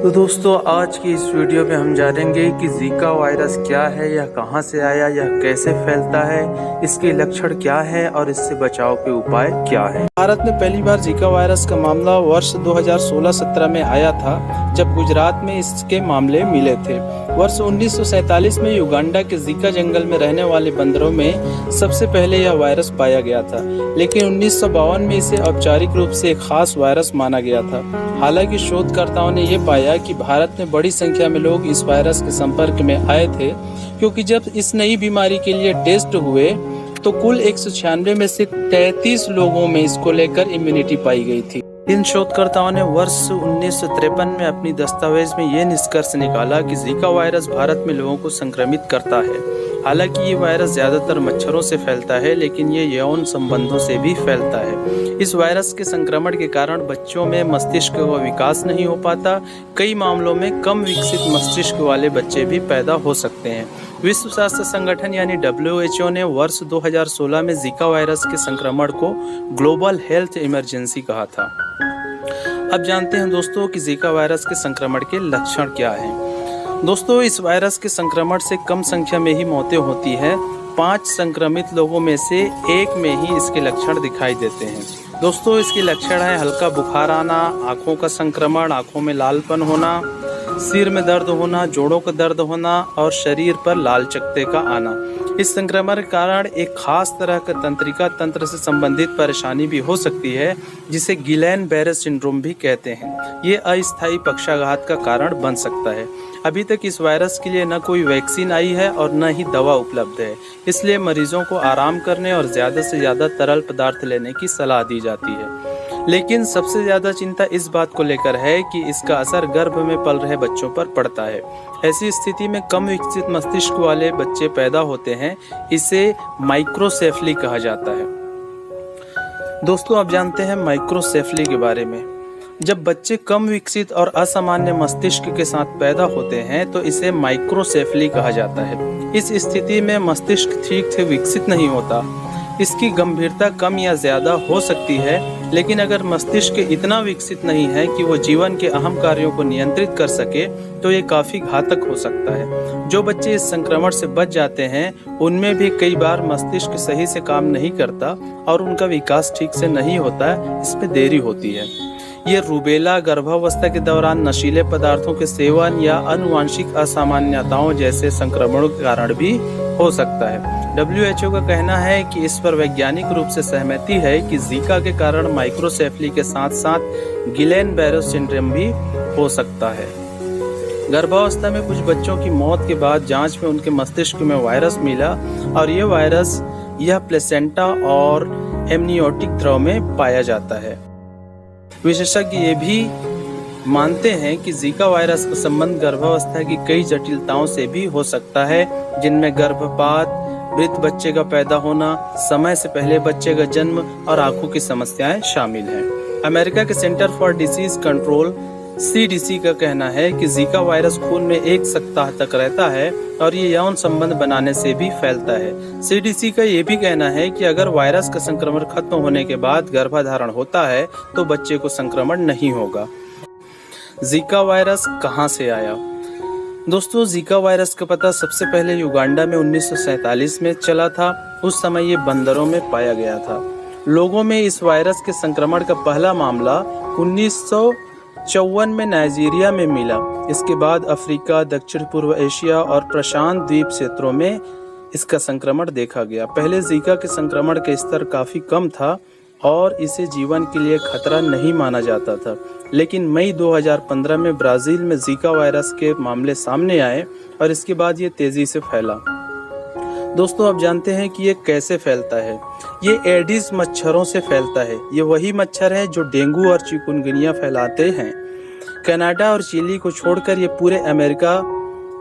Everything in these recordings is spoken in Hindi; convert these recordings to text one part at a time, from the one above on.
तो दोस्तों आज की इस वीडियो में हम जानेंगे कि जीका वायरस क्या है, यह कहां से आया, यह कैसे फैलता है, इसके लक्षण क्या है और इससे बचाव के उपाय क्या है। भारत में पहली बार जीका वायरस का मामला वर्ष 2016-17 में आया था, जब गुजरात में इसके मामले मिले थे। वर्ष 1947 में युगांडा के जीका जंगल में रहने वाले बंदरों में सबसे पहले यह वायरस पाया गया था, लेकिन 1952 में इसे औपचारिक रूप से एक खास वायरस माना गया था। हालांकि शोधकर्ताओं ने यह पाया कि भारत में बड़ी संख्या में लोग इस वायरस के संपर्क में आए थे, क्योंकि जब इस नई बीमारी के लिए टेस्ट हुए तो कुल 196 में से 33 लोगों में इसको लेकर इम्यूनिटी पाई गई थी। इन शोधकर्ताओं ने वर्ष 1953 में अपनी दस्तावेज में ये निष्कर्ष निकाला कि जीका वायरस भारत में लोगों को संक्रमित करता है। हालांकि ये वायरस ज्यादातर मच्छरों से फैलता है, लेकिन ये यौन संबंधों से भी फैलता है। इस वायरस के संक्रमण के कारण बच्चों में मस्तिष्क का विकास नहीं हो पाता। कई मामलों में कम विकसित मस्तिष्क वाले बच्चे भी पैदा हो सकते हैं। विश्व स्वास्थ्य संगठन यानी WHO ने वर्ष 2016 में जीका वायरस के संक्रमण को ग्लोबल हेल्थ इमरजेंसी कहा था। अब जानते हैं दोस्तों कि जीका वायरस के संक्रमण के लक्षण क्या हैं। दोस्तों, इस वायरस के संक्रमण से कम संख्या में ही मौतें होती है। 5 संक्रमित लोगों में से 1 में ही इसके लक्षण दिखाई देते हैं। दोस्तों, इसके लक्षण है हल्का बुखार आना, आंखों का संक्रमण, आंखों में लालपन होना, सिर में दर्द होना, जोड़ों का दर्द होना और शरीर पर लाल चकत्ते का आना। इस संक्रमण के कारण एक खास तरह का तंत्रिका तंत्र से संबंधित परेशानी भी हो सकती है, जिसे गिलेन-बैरे सिंड्रोम भी कहते हैं। ये अस्थायी पक्षाघात का कारण बन सकता है। अभी तक इस वायरस के लिए न कोई वैक्सीन आई है और न ही दवा उपलब्ध है, इसलिए मरीजों को आराम करने और ज़्यादा से ज़्यादा तरल पदार्थ लेने की सलाह दी जाती है। लेकिन सबसे ज़्यादा चिंता इस बात को लेकर है कि इसका असर गर्भ में पल रहे बच्चों पर पड़ता है। ऐसी स्थिति में कम विकसित मस्तिष्क वाले बच्चे पैदा होते हैं। इसे माइक्रोसेफली कहा जाता है। दोस्तों, अब जानते हैं माइक्रोसेफली के बारे में। जब बच्चे कम विकसित और असामान्य मस्तिष्क के साथ पैदा होते हैं तो इसे माइक्रोसेफली कहा जाता है। इस स्थिति में मस्तिष्क ठीक से विकसित नहीं होता। इसकी गंभीरता कम या ज्यादा हो सकती है, लेकिन अगर मस्तिष्क इतना विकसित नहीं है कि वो जीवन के अहम कार्यों को नियंत्रित कर सके तो ये काफी घातक हो सकता है। जो बच्चे इस संक्रमण से बच जाते हैं उनमें भी कई बार मस्तिष्क सही से काम नहीं करता और उनका विकास ठीक से नहीं होता, इसमें देरी होती है। ये रूबेला, गर्भावस्था के दौरान नशीले पदार्थों के सेवन या आनुवांशिक असामान्यताओं जैसे संक्रमणों के कारण भी हो सकता है। WHO का कहना है कि इस पर वैज्ञानिक रूप से सहमति है कि जीका के कारण माइक्रोसेफली के साथ साथ गिलेन-बैरे सिंड्रोम भी हो सकता है। गर्भावस्था में कुछ बच्चों की मौत के बाद जांच में उनके मस्तिष्क में वायरस मिला और ये वायरस प्लेसेंटा और एमनियोटिक द्रव में पाया जाता है। विशेषज्ञ ये भी मानते हैं कि जीका वायरस का संबंध गर्भावस्था की कई जटिलताओं से भी हो सकता है, जिनमें गर्भपात, मृत बच्चे का पैदा होना, समय से पहले बच्चे का जन्म और आंखों की समस्याएं शामिल हैं। अमेरिका के centre for disease control CDC का कहना है कि जीका वायरस खून में 1 सप्ताह तक रहता है और ये यौन संबंध बनाने से भी फैलता है। CDC का ये भी कहना है कि अगर वायरस का संक्रमण खत्म होने के बाद गर्भाधारण होता है तो बच्चे को संक्रमण नहीं होगा। जीका वायरस कहां से आया? दोस्तों, जीका वायरस का पता सबसे पहले युगांडा में 1947 में चला था। उस समय ये बंदरों में पाया गया था। लोगों में इस वायरस के संक्रमण का पहला मामला 1954 में नाइजीरिया में मिला। इसके बाद अफ्रीका, दक्षिण पूर्व एशिया और प्रशांत द्वीप क्षेत्रों में इसका संक्रमण देखा गया। पहले जीका के संक्रमण का स्तर काफी कम था और इसे जीवन के लिए खतरा नहीं माना जाता था, लेकिन मई 2015 में ब्राजील में जीका वायरस के मामले सामने आए और इसके बाद ये तेजी से फैला। दोस्तों, अब जानते हैं कि ये कैसे फैलता है। ये एडिस मच्छरों से फैलता है। ये वही मच्छर है जो डेंगू और चिकुनगुनिया फैलाते हैं। कनाडा और चिली को छोड़कर ये पूरे अमेरिका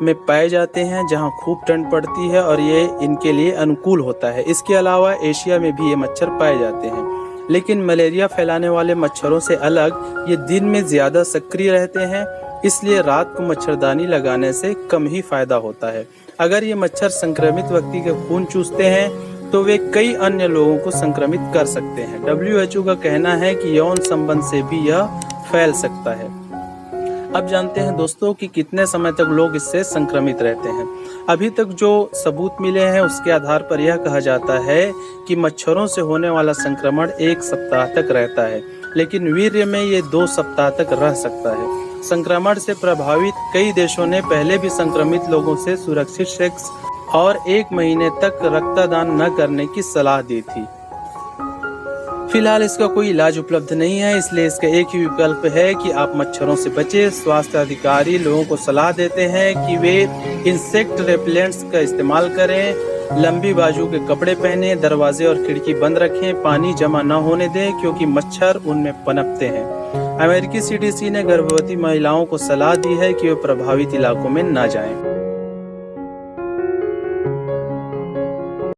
में पाए जाते हैं, जहां खूब ठंड पड़ती है और ये इनके लिए अनुकूल होता है। इसके अलावा एशिया में भी ये मच्छर पाए जाते हैं, लेकिन मलेरिया फैलाने वाले मच्छरों से अलग ये दिन में ज्यादा सक्रिय रहते हैं, इसलिए रात को मच्छरदानी लगाने से कम ही फायदा होता है। अगर ये मच्छर संक्रमित व्यक्ति का खून चूसते हैं तो वे कई अन्य लोगों को संक्रमित कर सकते हैं। WHO का कहना है कि यौन संबंध से भी यह फैल सकता है। अब जानते हैं दोस्तों कि कितने समय तक लोग इससे संक्रमित रहते हैं। अभी तक जो सबूत मिले हैं उसके आधार पर यह कहा जाता है कि मच्छरों से होने वाला संक्रमण 1 सप्ताह तक रहता है, लेकिन वीर्य में ये 2 सप्ताह तक रह सकता है। संक्रमण से प्रभावित कई देशों ने पहले भी संक्रमित लोगों से सुरक्षित सेक्स और 1 महीने तक रक्तदान न करने की सलाह दी थी। फिलहाल इसका कोई इलाज उपलब्ध नहीं है, इसलिए इसका एक ही विकल्प है कि आप मच्छरों से बचें। स्वास्थ्य अधिकारी लोगों को सलाह देते हैं कि वे इंसेक्ट रेपेलेंट्स का इस्तेमाल करें, लंबी बाजू के कपड़े पहने, दरवाजे और खिड़की बंद रखें, पानी जमा न होने दें क्योंकि मच्छर उनमें पनपते हैं। अमेरिकी CDC ने गर्भवती महिलाओं को सलाह दी है कि वे प्रभावित इलाकों में न जाएं।